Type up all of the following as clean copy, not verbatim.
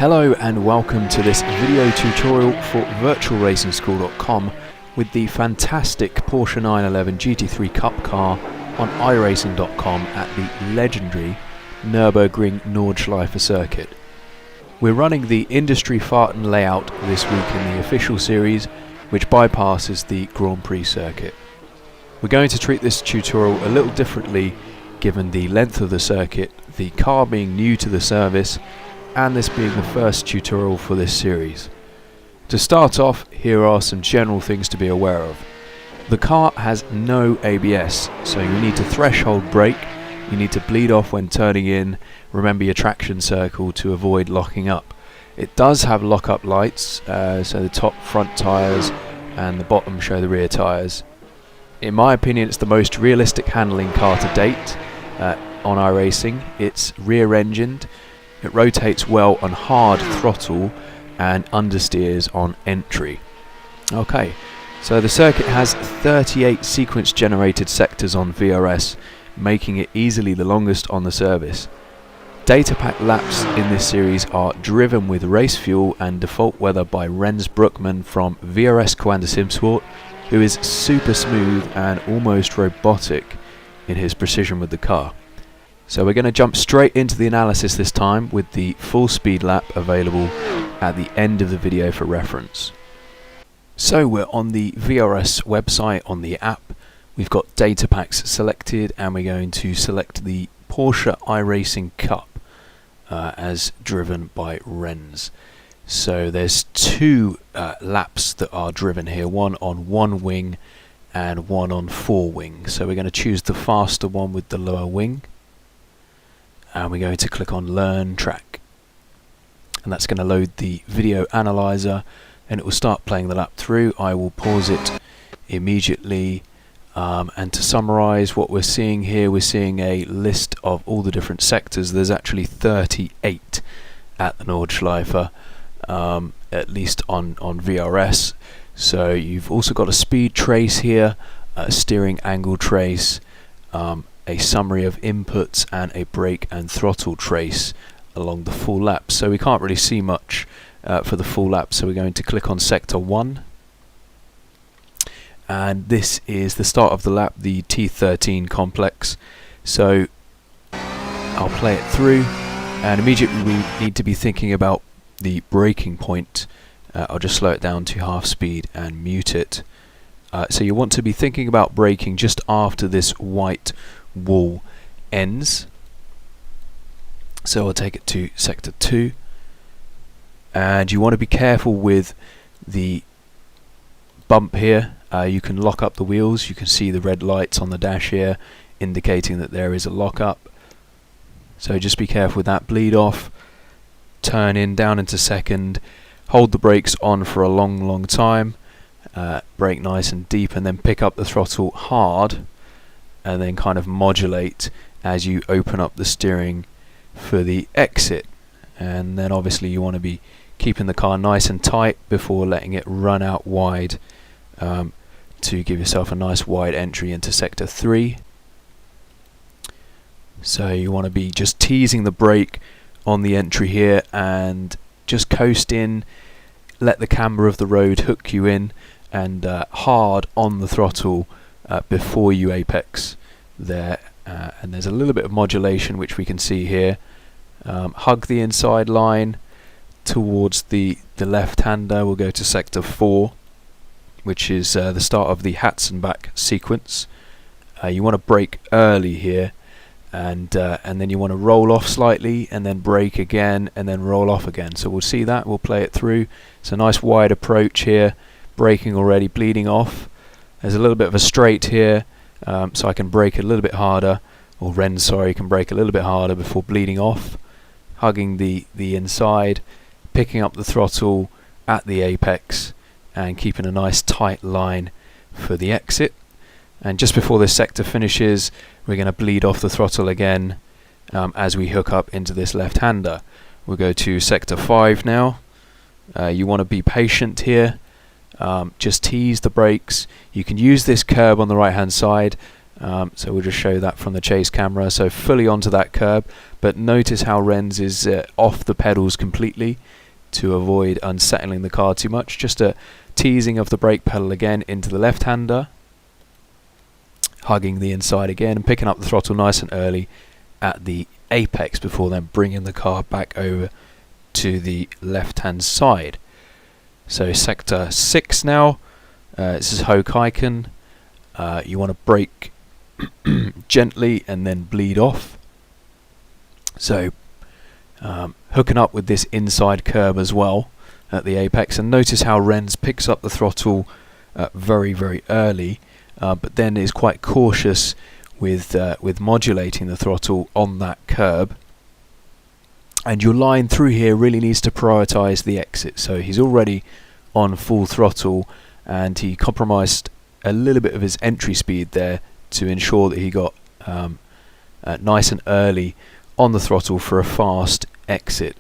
Hello and welcome to this video tutorial for virtualracingschool.com with the fantastic Porsche 911 GT3 Cup car on iRacing.com at the legendary Nürburgring Nordschleife circuit. We're running the industry Fahrten layout this week in the official series, which bypasses the Grand Prix circuit. We're going to treat this tutorial a little differently given the length of the circuit, the car being new to the service, and this being the first tutorial for this series. To start off, here are some general things to be aware of. The car has no ABS, so you need to threshold brake, you need to bleed off when turning in, remember your traction circle to avoid locking up. It does have lock-up lights, so the top front tyres and the bottom show the rear tyres. In my opinion, it's the most realistic handling car to date on iRacing. It's rear-engined. It rotates well on hard throttle and understeers on entry. Okay, so the circuit has 38 sequence generated sectors on VRS, making it easily the longest on the service. Datapack laps in this series are driven with race fuel and default weather by Rens Broekman from VRS Coanda Simsport, who is super smooth and almost robotic in his precision with the car. So we're going to jump straight into the analysis this time with the full speed lap available at the end of the video for reference. So we're on the VRS website on the app. We've got data packs selected and we're going to select the Porsche iRacing Cup as driven by Rens. So there's two laps that are driven here, one on one wing and one on four wings. So we're going to choose the faster one with the lower wing. And we're going to click on Learn Track, and that's going to load the video analyzer and it will start playing the lap through. I will pause it immediately, and to summarize what we're seeing here, we're seeing a list of all the different sectors. There's actually 38 at the Nordschleife, at least on VRS. So you've also got a speed trace here, a steering angle trace, a summary of inputs and a brake and throttle trace along the full lap. So we can't really see much for the full lap, so we're going to click on sector 1, and this is the start of the lap, the T13 complex. So I'll play it through, and immediately we need to be thinking about the braking point. I'll just slow it down to half speed and mute it. So you want to be thinking about braking just after this white wall ends. So I'll take it to sector 2, and you want to be careful with the bump here. You can lock up the wheels. You can see the red lights on the dash here indicating that there is a lock-up, so just be careful with that. Bleed off, turn in down into second, hold the brakes on for a long time, brake nice and deep, and then pick up the throttle hard and then kind of modulate as you open up the steering for the exit. And then obviously you want to be keeping the car nice and tight before letting it run out wide, to give yourself a nice wide entry into sector 3. So you want to be just teasing the brake on the entry here and just coast in, let the camber of the road hook you in, and hard on the throttle before you apex there, and there's a little bit of modulation which we can see here. Hug the inside line towards the left-hander. We'll go to sector 4, which is the start of the Hatzenbach sequence. You want to brake early here, and then you want to roll off slightly and then brake again and then roll off again. So we'll see that, we'll play it through. It's a nice wide approach here, braking already, bleeding off. There's a little bit of a straight here, so I can brake a little bit harder, or Rens, sorry, can brake a little bit harder before bleeding off. Hugging the inside, picking up the throttle at the apex and keeping a nice tight line for the exit. And just before this sector finishes, we're going to bleed off the throttle again as we hook up into this left-hander. We'll go to sector 5 now. You want to be patient here. Just tease the brakes. You can use this curb on the right hand side So we'll just show that from the chase camera. So fully onto that curb, but notice how Rens is off the pedals completely to avoid unsettling the car too much. Just a teasing of the brake pedal again into the left-hander, hugging the inside again and picking up the throttle nice and early at the apex before then bringing the car back over to the left-hand side. So sector 6 now. This is Hokkaiken. You want to brake gently and then bleed off. So hooking up with this inside curb as well at the apex, and notice how Rens picks up the throttle very, very early, but then is quite cautious with modulating the throttle on that curb. And your line through here really needs to prioritize the exit. So he's already on full throttle, and he compromised a little bit of his entry speed there to ensure that he got nice and early on the throttle for a fast exit.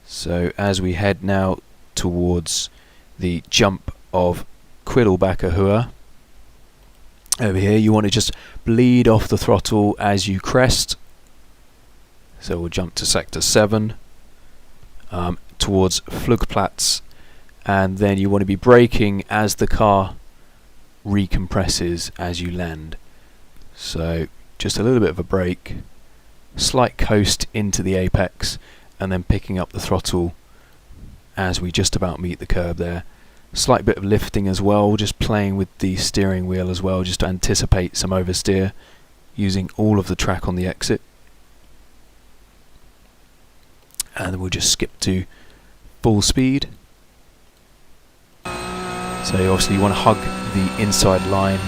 So as we head now towards the jump of Quiddelbacher over here, you want to just bleed off the throttle as you crest. So we'll jump to sector 7 towards Flugplatz, and then you want to be braking as the car recompresses as you land. So just a little bit of a brake, slight coast into the apex, and then picking up the throttle as we just about meet the curb there. Slight bit of lifting as well, just playing with the steering wheel as well, just to anticipate some oversteer, using all of the track on the exit. And then we'll just skip to full speed. So obviously you want to hug the inside line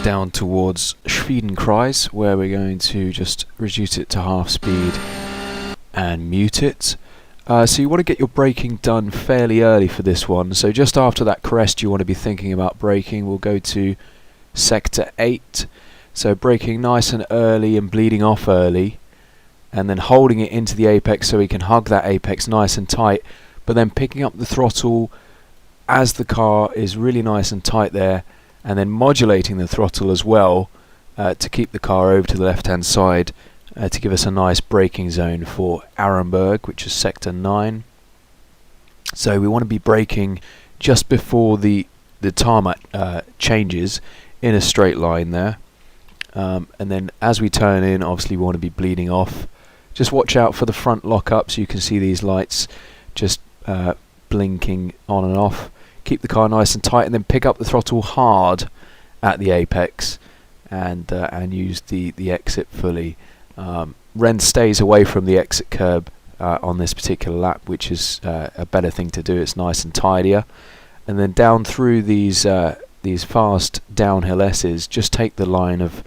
down towards Schwedenkreis, where we're going to just reduce it to half speed and mute it. So you want to get your braking done fairly early for this one. So just after that crest you want to be thinking about braking. We'll go to sector 8. So braking nice and early and bleeding off early, and then holding it into the apex so we can hug that apex nice and tight, but then picking up the throttle as the car is really nice and tight there, and then modulating the throttle as well to keep the car over to the left hand side to give us a nice braking zone for Arenberg, which is sector 9. So we want to be braking just before the tarmac changes in a straight line there, and then as we turn in, obviously we want to be bleeding off. Just watch out for the front lock-up, so you can see these lights just blinking on and off. Keep the car nice and tight, and then pick up the throttle hard at the apex, and use the exit fully. Rens stays away from the exit curb on this particular lap, which is a better thing to do. It's nice and tidier. And then down through these fast downhill S's, just take the line of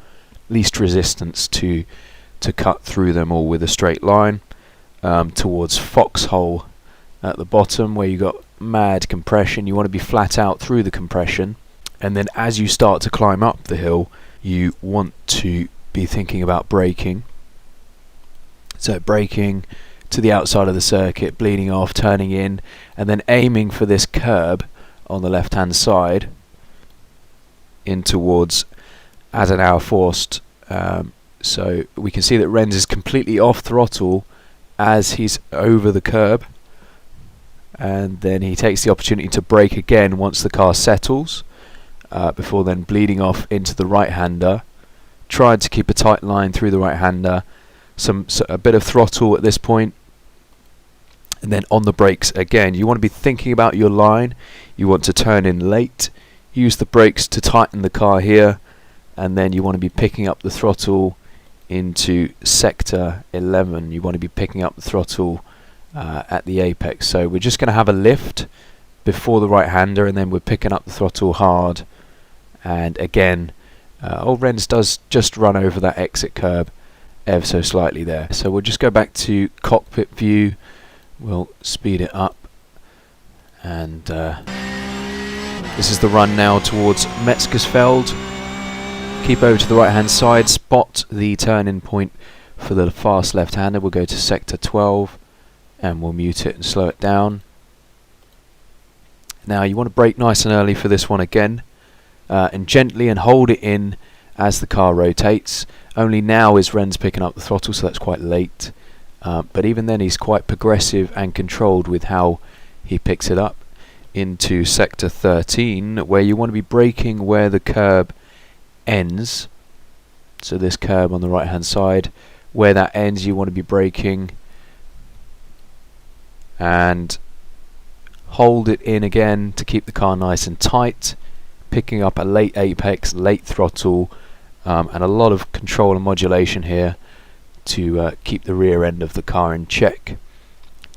least resistance to cut through them all with a straight line towards Foxhole at the bottom, where you got mad compression. You want to be flat out through the compression, and then as you start to climb up the hill you want to be thinking about braking. So braking to the outside of the circuit, bleeding off, turning in, and then aiming for this curb on the left hand side in towards Adenauer Forst. So we can see that Rens is completely off throttle as he's over the curb, and then he takes the opportunity to brake again once the car settles, before then bleeding off into the right hander, trying to keep a tight line through the right hander, a bit of throttle at this point, and then on the brakes again. You want to be thinking about your line. You want to turn in late, use the brakes to tighten the car here, and then you want to be picking up the throttle into sector 11. You want to be picking up the throttle at the apex. So we're just going to have a lift before the right hander, and then we're picking up the throttle hard, and again Rens does just run over that exit curb ever so slightly there. So we'll just go back to cockpit view, we'll speed it up, and this is the run now towards Metzgersfeld. Keep over to the right hand side, spot the turn-in point for the fast left-hander. We'll go to sector 12 and we'll mute it and slow it down. Now you want to brake nice and early for this one again, and gently, and hold it in as the car rotates. Only now is Rens picking up the throttle, so that's quite late. But even then he's quite progressive and controlled with how he picks it up. Into sector 13, where you want to be braking where the curb ends. So this curb on the right hand side, where that ends you want to be braking, and hold it in again to keep the car nice and tight, picking up a late apex, late throttle, and a lot of control and modulation here to keep the rear end of the car in check.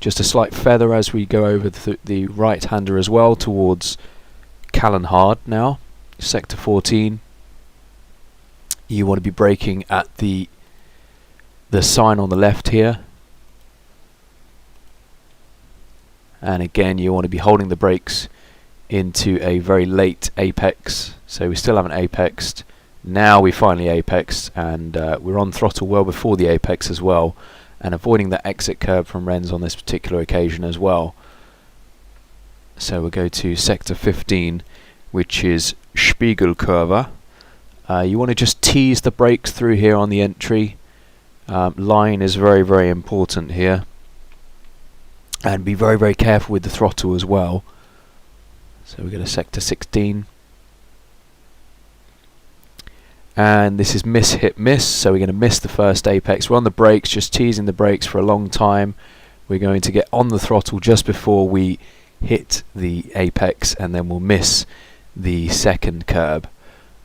Just a slight feather as we go over the right-hander as well towards Callanhard now, sector 14. You want to be braking at the sign on the left here, and again you want to be holding the brakes into a very late apex. So we still haven't apexed. Now we finally apexed, and we're on throttle well before the apex as well, and avoiding that exit curb from Rens on this particular occasion as well. So we'll go to sector 15, which is Spiegelkurve. You want to just tease the brakes through here on the entry. Line is very, very important here, and be very, very careful with the throttle as well. So we go to sector 16, and this is miss, hit, miss. So we're going to miss the first apex. We're on the brakes, just teasing the brakes for a long time. We're going to get on the throttle just before we hit the apex, and then we'll miss the second curb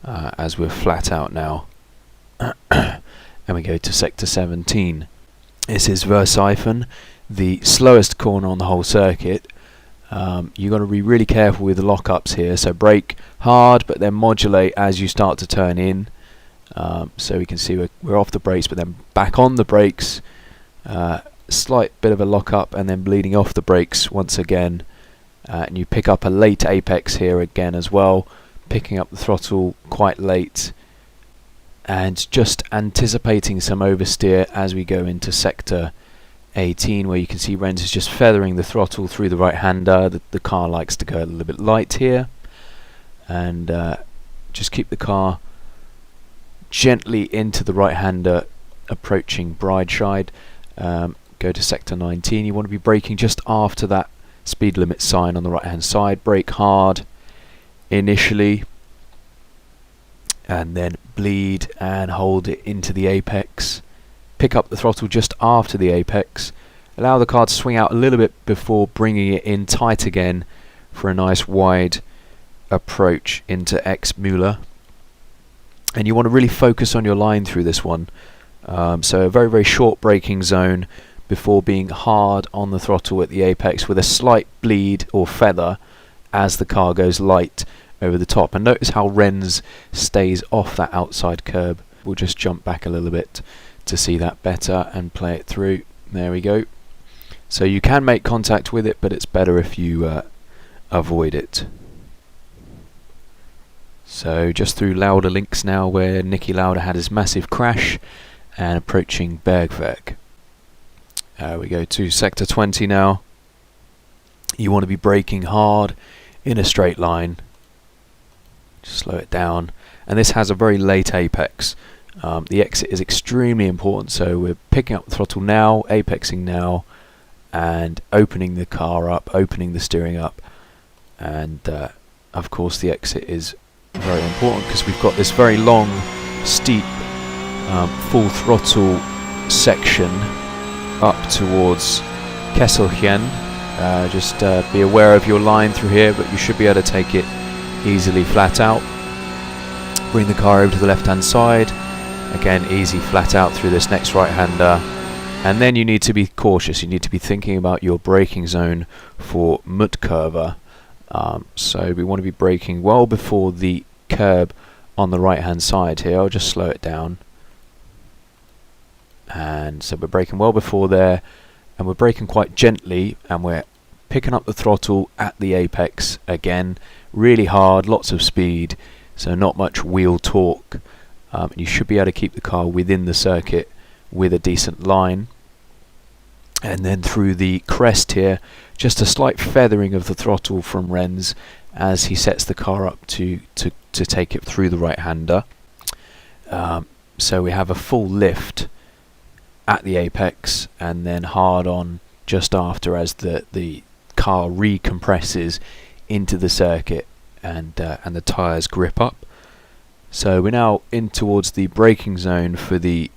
as we're flat out now. And we go to sector 17. This is Versiphen, the slowest corner on the whole circuit. You've got to be really careful with the lockups here, so brake hard but then modulate as you start to turn in. So we can see we're off the brakes but then back on the brakes, slight bit of a lockup and then bleeding off the brakes once again, and you pick up a late apex here again as well, picking up the throttle quite late and just anticipating some oversteer as we go into sector 18, where you can see Rens is just feathering the throttle through the right hander. The car likes to go a little bit light here, and just keep the car gently into the right hander approaching Brideside. Go to sector 19. You want to be braking just after that speed limit sign on the right hand side. Brake hard initially and then bleed and hold it into the apex. Pick up the throttle just after the apex. Allow the car to swing out a little bit before bringing it in tight again for a nice wide approach into X Müller. And you want to really focus on your line through this one. So a very, very short braking zone before being hard on the throttle at the apex with a slight bleed or feather as the car goes light over the top. And notice how Rens stays off that outside curb. We'll just jump back a little bit to see that better and play it through. There we go. So you can make contact with it, but it's better if you avoid it. So just through Lauda links now, where Niki Lauda had his massive crash, and approaching Bergwerk. We go to sector 20 now. You want to be braking hard in a straight line. Just slow it down. And this has a very late apex. The exit is extremely important, so we're picking up the throttle now, apexing now, and opening the car up, opening the steering up, and of course the exit is very important because we've got this very long, steep, full throttle section up towards Kesselchen. Just be aware of your line through here, but you should be able to take it easily flat out. Bring the car over to the left hand side. Again, easy flat out through this next right hander. And then you need to be cautious. You need to be thinking about your braking zone for Mutkurve. So we want to be braking well before the curb on the right hand side here. I'll just slow it down. And so we're braking well before there, and we're braking quite gently, and we're picking up the throttle at the apex again, really hard, lots of speed, so not much wheel torque. You should be able to keep the car within the circuit with a decent line. And then through the crest here, just a slight feathering of the throttle from Rens as he sets the car up to take it through the right hander. So we have a full lift at the apex and then hard on just after, as the car recompresses into the circuit and the tyres grip up. So we're now in towards the braking zone for the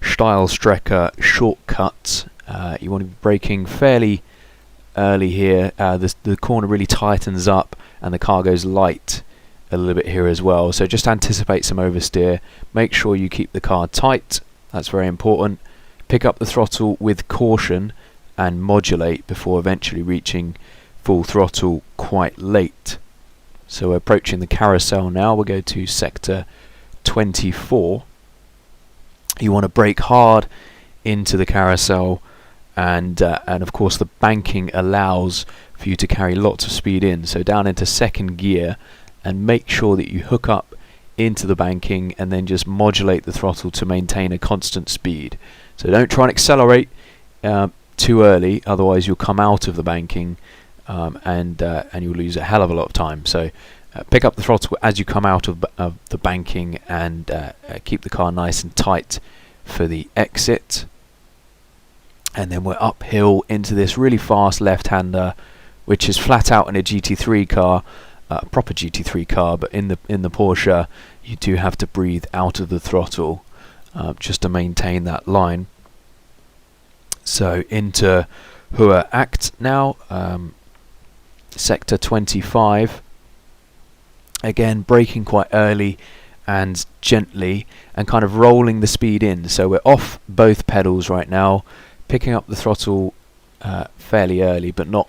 Steilstrecke shortcut. You want to be braking fairly early here. The corner really tightens up and the car goes light a little bit here as well, so just anticipate some oversteer. Make sure you keep the car tight, that's very important. Pick up the throttle with caution and modulate before eventually reaching full throttle quite late. So we're approaching the carousel now. We'll go to sector 24. You want to brake hard into the carousel, and of course the banking allows for you to carry lots of speed in, so down into second gear, and make sure that you hook up into the banking and then just modulate the throttle to maintain a constant speed. So don't try and accelerate too early, otherwise you'll come out of the banking and you'll lose a hell of a lot of time. So pick up the throttle as you come out of the banking, and keep the car nice and tight for the exit. And then we're uphill into this really fast left-hander, which is flat out in a GT3 car, a proper GT3 car, but in the Porsche you do have to breathe out of the throttle just to maintain that line. So into Hohe Act now, sector 25. Again, braking quite early and gently and kind of rolling the speed in. So we're off both pedals right now, picking up the throttle fairly early, but not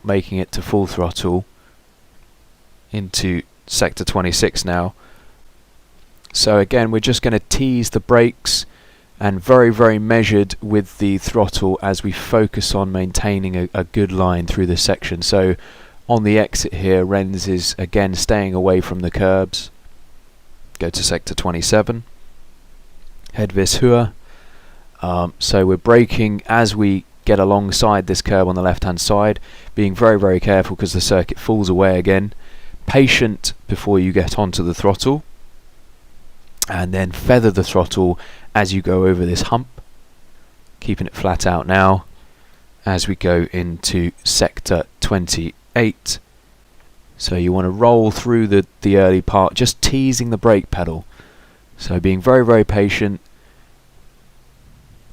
making it to full throttle. Into sector 26 now. So again, we're just going to tease the brakes and very, very measured with the throttle as we focus on maintaining a good line through this section. So on the exit here, Rens is again staying away from the curbs. Go to sector 27. Hedvis Höhe. So we're braking as we get alongside this curb on the left hand side, being very, very careful because the circuit falls away again. Patient before you get onto the throttle, and then feather the throttle as you go over this hump, keeping it flat out now as we go into sector 28. So you want to roll through the early part, just teasing the brake pedal. So being very, very patient,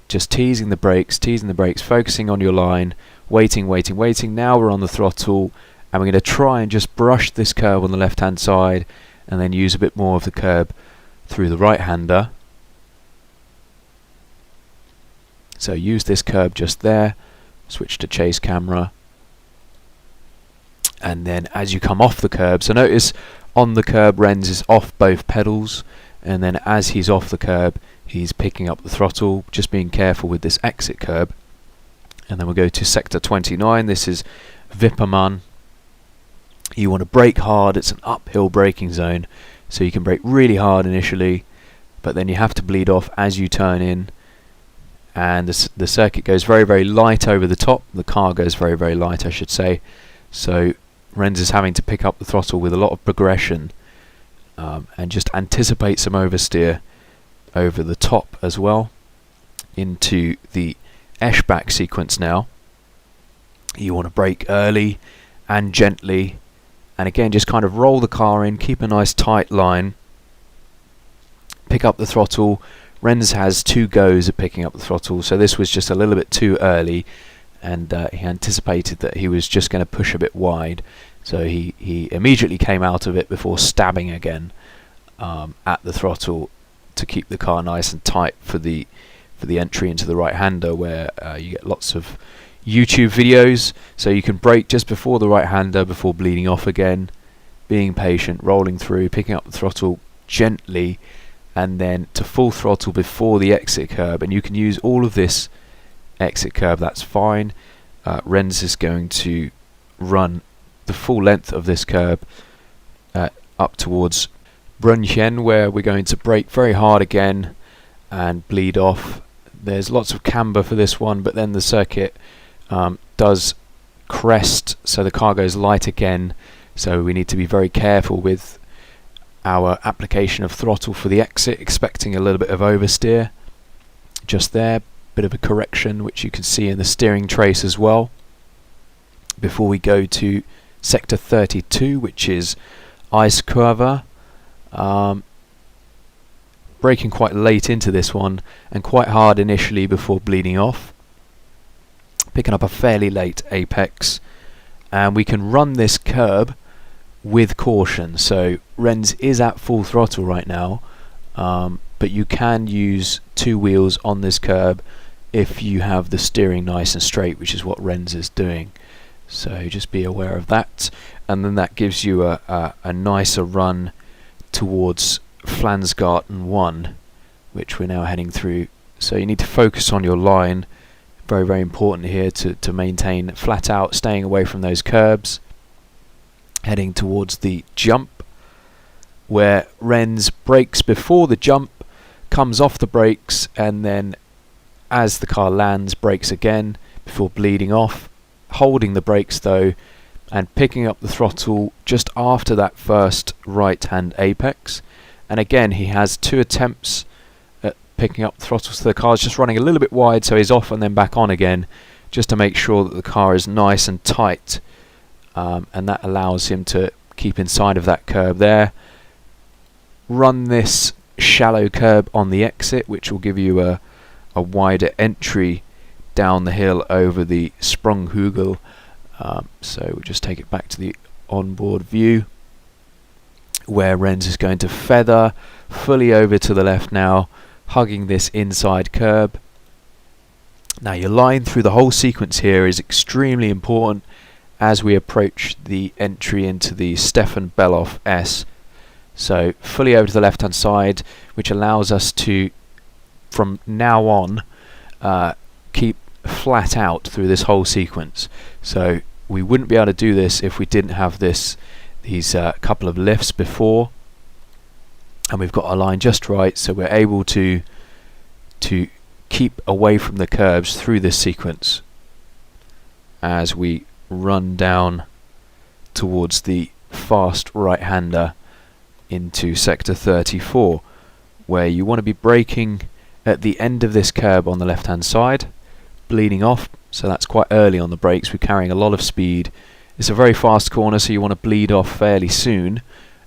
just teasing the brakes, focusing on your line, waiting. Now we're on the throttle, and we're going to try and just brush this curb on the left hand side and then use a bit more of the curb through the right hander. So use this curb just there, switch to chase camera, and then as you come off the curb, so notice on the curb Rens is off both pedals, and then as he's off the curb he's picking up the throttle, just being careful with this exit curb. And then we'll go to sector 29. This is Wippermann. You want to brake hard. It's an uphill braking zone, so you can brake really hard initially, but then you have to bleed off as you turn in, and the circuit goes very, very light over the top. The car goes very, very light, I should say. So Rens is having to pick up the throttle with a lot of progression, and just anticipate some oversteer over the top as well. Into the Eschbach sequence now. You want to brake early and gently, and again just kind of roll the car in, keep a nice tight line, pick up the throttle. Rens has 2 goes at picking up the throttle, so this was just a little bit too early, and he anticipated that he was just going to push a bit wide, so he immediately came out of it before stabbing again at the throttle to keep the car nice and tight for the entry into the right hander, where you get lots of YouTube videos, so you can brake just before the right hander before bleeding off again, being patient, rolling through, picking up the throttle gently, and then to full throttle before the exit curb. And you can use all of this exit curb, that's fine. Rens is going to run the full length of this curb up towards Brunchen, where we're going to brake very hard again and bleed off. There's lots of camber for this one, but then the circuit does crest, so the car goes light again, so we need to be very careful with our application of throttle for the exit, expecting a little bit of oversteer just there, bit of a correction which you can see in the steering trace as well, before we go to sector 32, which is ice curva. Braking quite late into this one and quite hard initially before bleeding off, picking up a fairly late apex, and we can run this curb with caution. So Rens is at full throttle right now, but you can use two wheels on this curb if you have the steering nice and straight, which is what Rens is doing. So just be aware of that, and then that gives you a nicer run towards Flansgarten 1, which we're now heading through. So you need to focus on your line, very very important here to maintain flat out, staying away from those curbs, heading towards the jump where Rens brakes before the jump, comes off the brakes, and then as the car lands brakes again before bleeding off, holding the brakes though and picking up the throttle just after that first right hand apex. And again, he has two attempts at picking up the throttle, so the car's just running a little bit wide, so he's off and then back on again, just to make sure that the car is nice and tight, and that allows him to keep inside of that curb there. Run this shallow curb on the exit, which will give you a wider entry down the hill over the Sprunghügel. So we'll just take it back to the onboard view, where Rens is going to feather fully over to the left now, hugging this inside curb. Now your line through the whole sequence here is extremely important as we approach the entry into the Stefan Bellof S. So fully over to the left hand side, which allows us to, from now on, keep flat out through this whole sequence. So we wouldn't be able to do this if we didn't have these couple of lifts before, and we've got our line just right, so we're able to keep away from the curbs through this sequence as we run down towards the fast right-hander into sector 34, where you want to be braking at the end of this curb on the left hand side, bleeding off, so that's quite early on the brakes. We're carrying a lot of speed. It's a very fast corner, so you want to bleed off fairly soon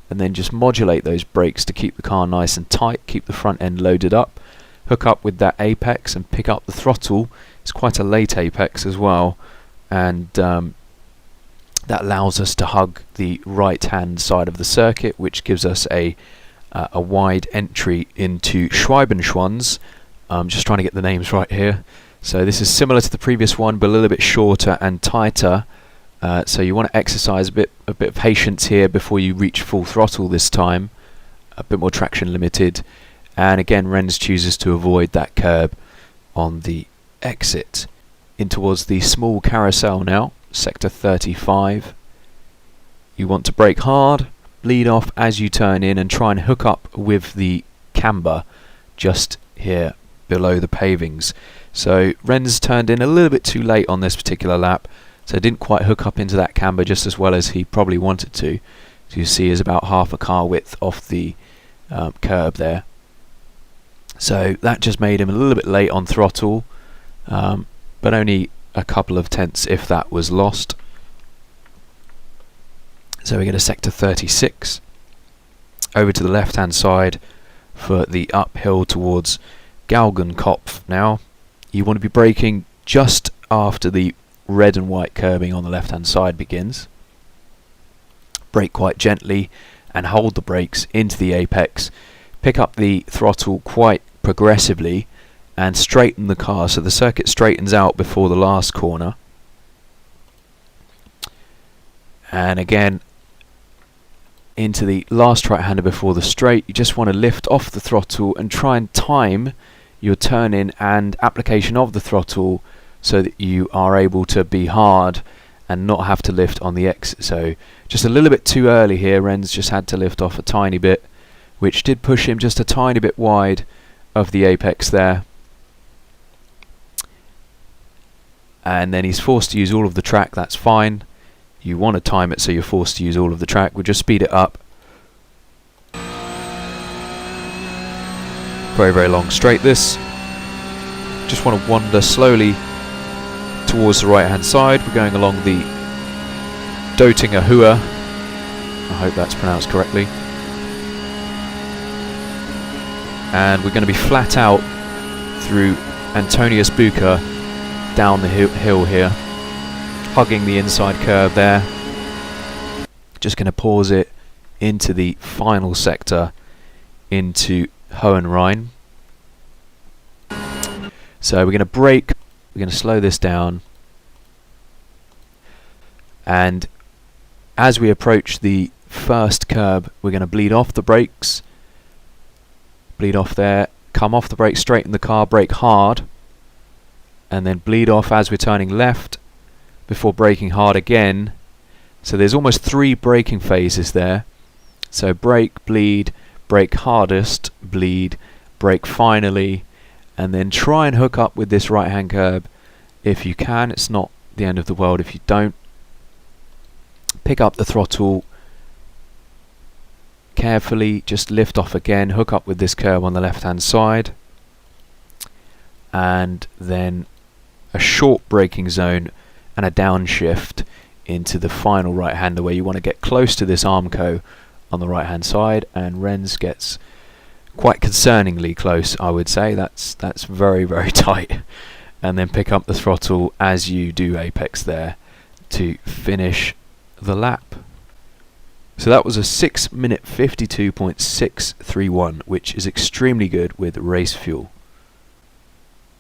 and then just modulate those brakes to keep the car nice and tight, keep the front end loaded up, hook up with that apex and pick up the throttle. It's quite a late apex as well, and that allows us to hug the right hand side of the circuit, which gives us a wide entry into Schweibenschwanz. I'm just trying to get the names right here. So this is similar to the previous one, but a little bit shorter and tighter. So you want to exercise a bit of patience here before you reach full throttle this time. A bit more traction limited. And again, Rens chooses to avoid that curb on the exit. In towards the small carousel now, sector 35. You want to brake hard, bleed off as you turn in, and try and hook up with the camber just here below the pavings. So Rens turned in a little bit too late on this particular lap, so didn't quite hook up into that camber just as well as he probably wanted to. So you see is about half a car width off the curb there. So that just made him a little bit late on throttle, but only a couple of tenths if that was lost. So we get a sector 36 over to the left hand side for the uphill towards Galgenkopf. Now you want to be braking just after the red and white curbing on the left hand side begins. Brake quite gently and hold the brakes into the apex, pick up the throttle quite progressively and straighten the car so the circuit straightens out before the last corner. And again into the last right-hander before the straight, you just want to lift off the throttle and try and time your turn in and application of the throttle so that you are able to be hard and not have to lift on the exit. So just a little bit too early here, Rens just had to lift off a tiny bit, which did push him just a tiny bit wide of the apex there. And then he's forced to use all of the track. That's fine. You want to time it so you're forced to use all of the track. We'll just speed it up. Very, very long straight this. Just want to wander slowly towards the right hand side. We're going along the Dotinga. I hope that's pronounced correctly. And we're going to be flat out through Antonius Buca down the hill here, hugging the inside curve there. Just going to pause it into the final sector into Hohenrhein. So we're going to brake, we're going to slow this down, and as we approach the first curb we're going to bleed off the brakes, bleed off there, come off the brake, straighten the car, brake hard, and then bleed off as we're turning left before braking hard again. So there's almost 3 braking phases there. So brake, bleed, brake hardest, bleed, brake finally, and then try and hook up with this right hand curb if you can. It's not the end of the world if you don't. Pick up the throttle carefully, just lift off again, hook up with this curb on the left hand side, and then a short braking zone and a downshift into the final right hander where you want to get close to this Armco on the right hand side, and Rens gets quite concerningly close, I would say. That's very, very tight. And then pick up the throttle as you do apex there to finish the lap. So that was a 6-minute 52.631, which is extremely good with race fuel.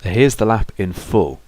Here's the lap in full.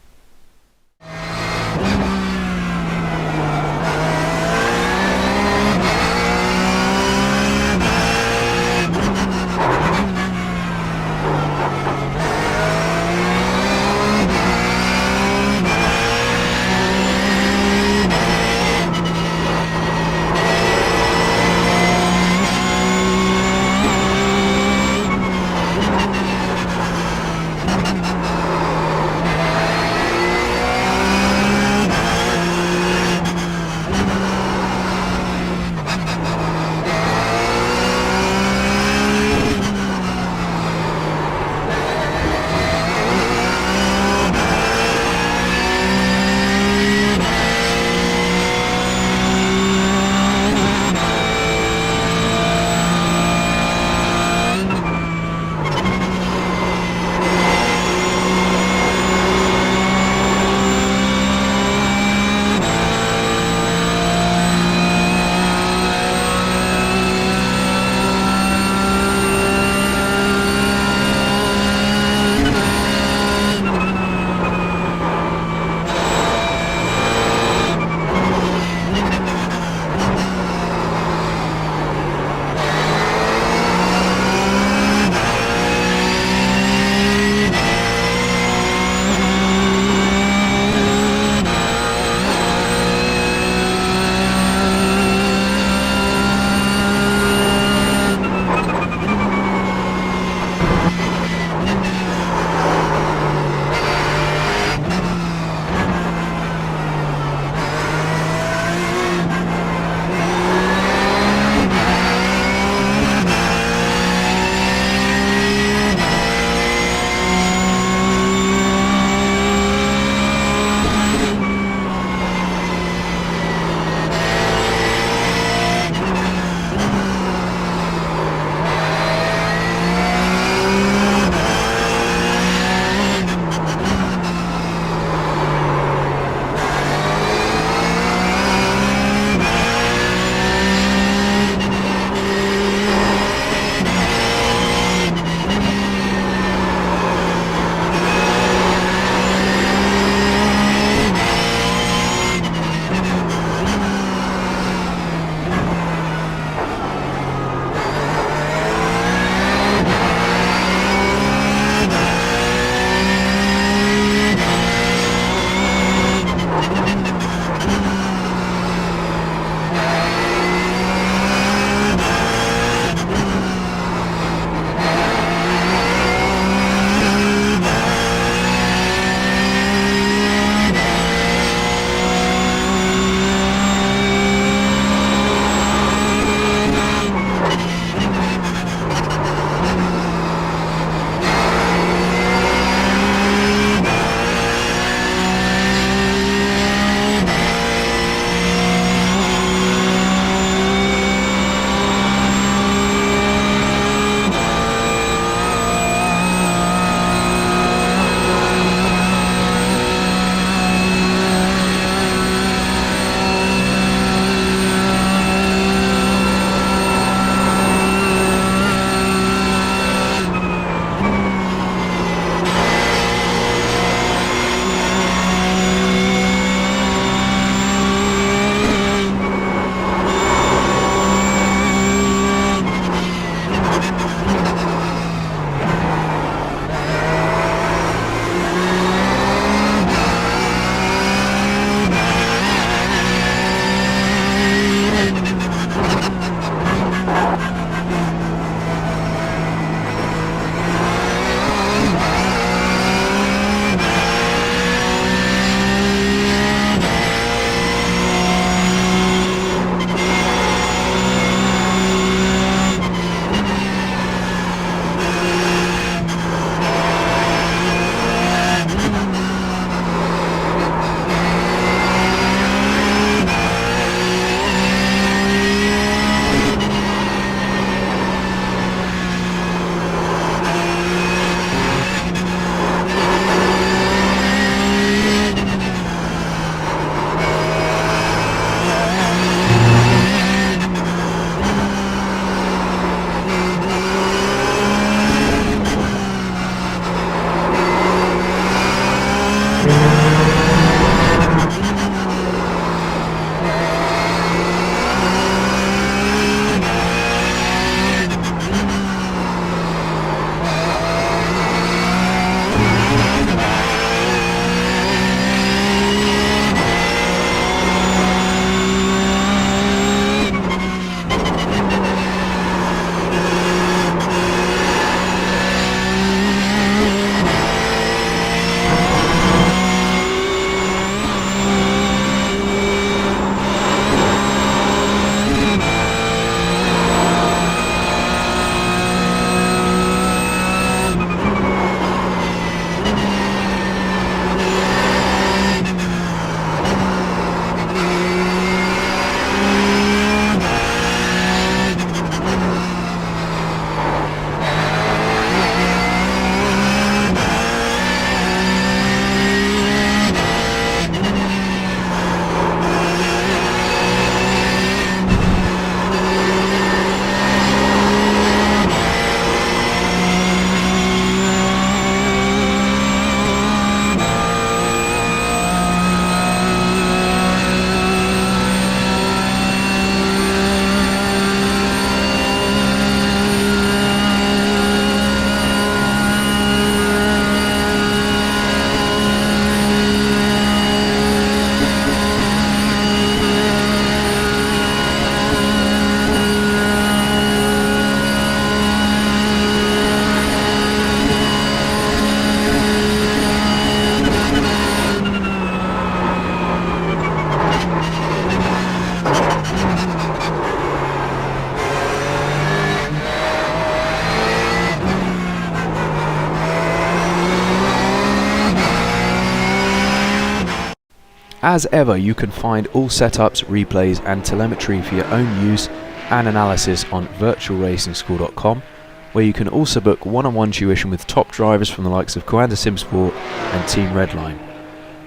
As ever, you can find all setups, replays and telemetry for your own use and analysis on virtualracingschool.com, where you can also book one-on-one tuition with top drivers from the likes of Coanda Simsport and Team Redline.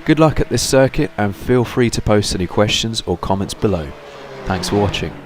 Good luck at this circuit and feel free to post any questions or comments below. Thanks for watching.